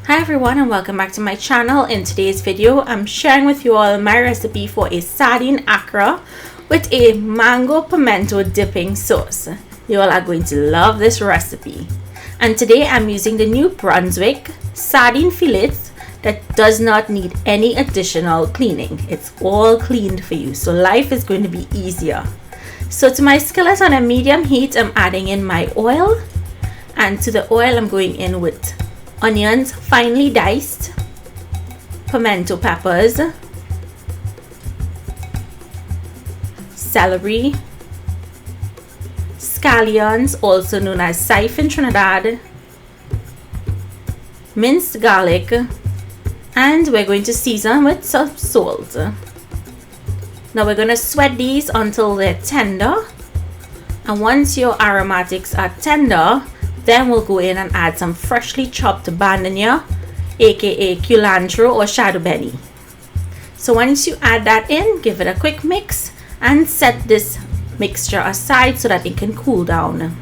Hi everyone and welcome back to my channel. In today's video I'm sharing with you all my recipe for a sardine Accra with a mango pimento dipping sauce. You all are going to love this recipe. And today I'm using the new Brunswick sardine fillets that does not need any additional cleaning. It's all cleaned for you, so life is going to be easier. So to my skillet on a medium heat, I'm adding in my oil, and to the oil I'm going in with onions finely diced, pimento peppers, celery, scallions, also known as saif in Trinidad, minced garlic, and we're going to season with some salt. Now we're going to sweat these until they're tender, and once your aromatics are tender, then we'll go in and add some freshly chopped banana, aka culantro or shadow benny. So once you add that in, give it a quick mix and set this mixture aside so that it can cool down.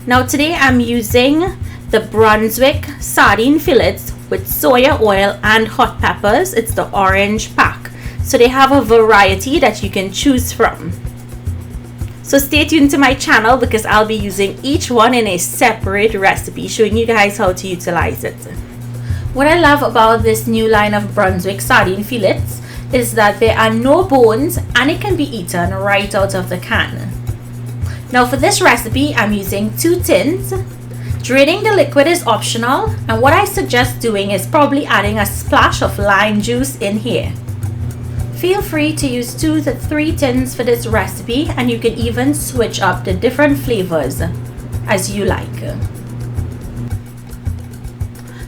Now today I'm using the Brunswick sardine fillets with soya oil and hot peppers. It's the orange pack, so they have a variety that you can choose from. So stay tuned to my channel because I'll be using each one in a separate recipe, showing you guys how to utilize it. What I love about this new line of Brunswick sardine fillets is that there are no bones and it can be eaten right out of the can. Now for this recipe, I'm using 2 tins. Draining the liquid is optional, and what I suggest doing is probably adding a splash of lime juice in here. Feel free to use 2 to 3 tins for this recipe, and you can even switch up the different flavors as you like.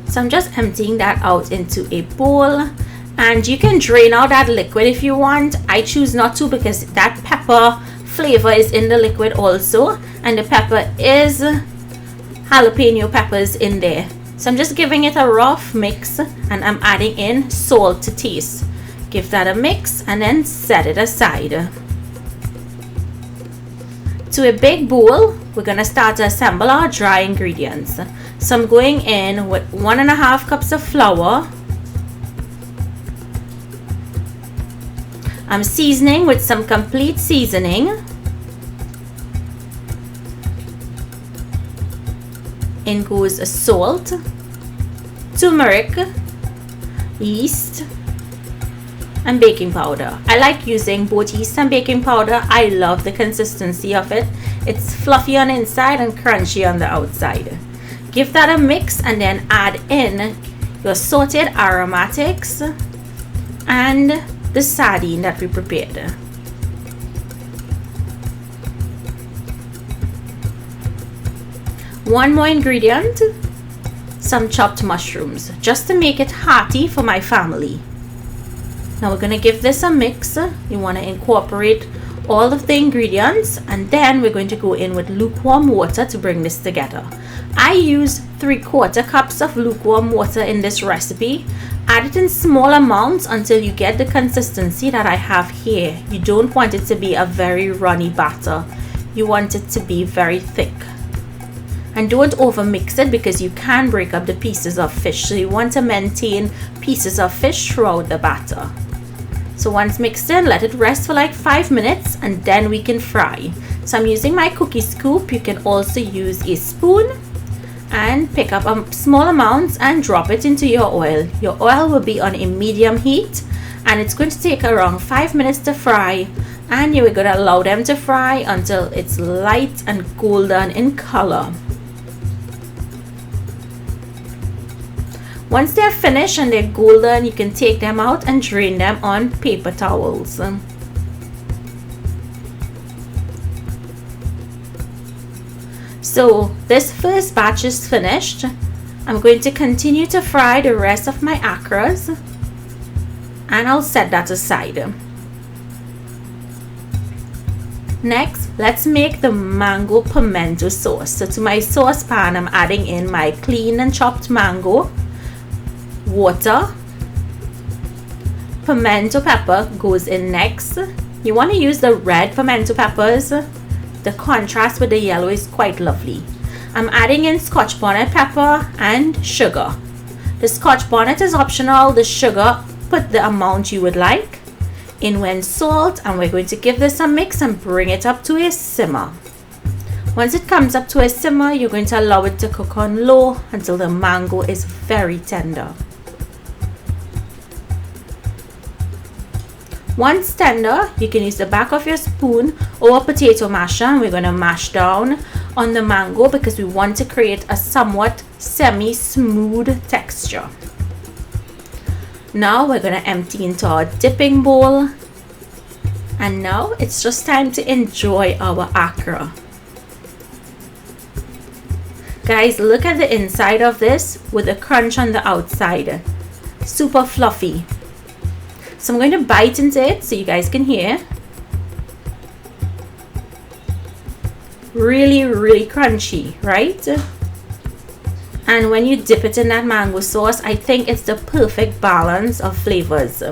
So I'm just emptying that out into a bowl, and you can drain out that liquid if you want. I choose not to because that pepper flavor is in the liquid also, and the pepper is jalapeno peppers in there. So I'm just giving it a rough mix, and I'm adding in salt to taste. Give that a mix and then set it aside. To a big bowl, we're going to start to assemble our dry ingredients. So I'm going in with 1.5 cups of flour. I'm seasoning with some complete seasoning. In goes salt, turmeric, yeast, and baking powder. I like using both yeast and baking powder. I love the consistency of it. It's fluffy on the inside and crunchy on the outside. Give that a mix and then add in your sauteed aromatics and the sardine that we prepared. One more ingredient, some chopped mushrooms, just to make it hearty for my family. Now we're going to give this a mix. You want to incorporate all of the ingredients, and then we're going to go in with lukewarm water to bring this together. I use 3/4 cups of lukewarm water in this recipe. Add it in small amounts until you get the consistency that I have here. You don't want it to be a very runny batter. You want it to be very thick. And don't over mix it because you can break up the pieces of fish. So you want to maintain pieces of fish throughout the batter. So once mixed in, let it rest for like 5 minutes and then we can fry. So I'm using my cookie scoop. You can also use a spoon and pick up a small amount and drop it into your oil. Your oil will be on a medium heat and it's going to take around 5 minutes to fry, and you're going to allow them to fry until it's light and golden in color. Once they're finished and they're golden, you can take them out and drain them on paper towels. So this first batch is finished. I'm going to continue to fry the rest of my Accras, and I'll set that aside. Next, let's make the mango pimento sauce. So to my saucepan, I'm adding in my cleaned and chopped mango, water, pimento pepper goes in next. You want to use the red pimento peppers. The contrast with the yellow is quite lovely. I'm adding in scotch bonnet pepper and sugar. The scotch bonnet is optional. The sugar, put the amount you would like. In went salt, and we're going to give this a mix and bring it up to a simmer. Once it comes up to a simmer, you're going to allow it to cook on low until the mango is very tender. Once tender, you can use the back of your spoon or a potato masher, and we're going to mash down on the mango because we want to create a somewhat semi-smooth texture. Now we're going to empty into our dipping bowl, and now it's just time to enjoy our Accra. Guys, look at the inside of this with a crunch on the outside. Super fluffy. So I'm going to bite into it so you guys can hear. Really, really crunchy, right? And when you dip it in that mango sauce, I think it's the perfect balance of flavors.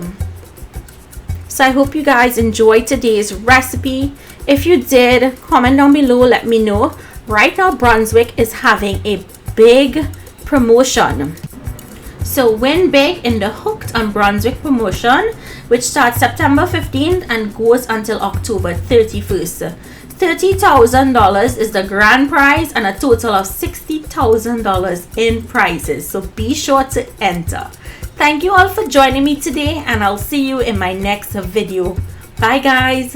So I hope you guys enjoyed today's recipe. If you did, comment down below, let me know. Right now, Brunswick is having a big promotion. So win big in the Hooked on Brunswick promotion, which starts September 15th and goes until October 31st. $30,000 is the grand prize and a total of $60,000 in prizes. So be sure to enter. Thank you all for joining me today, and I'll see you in my next video. Bye guys.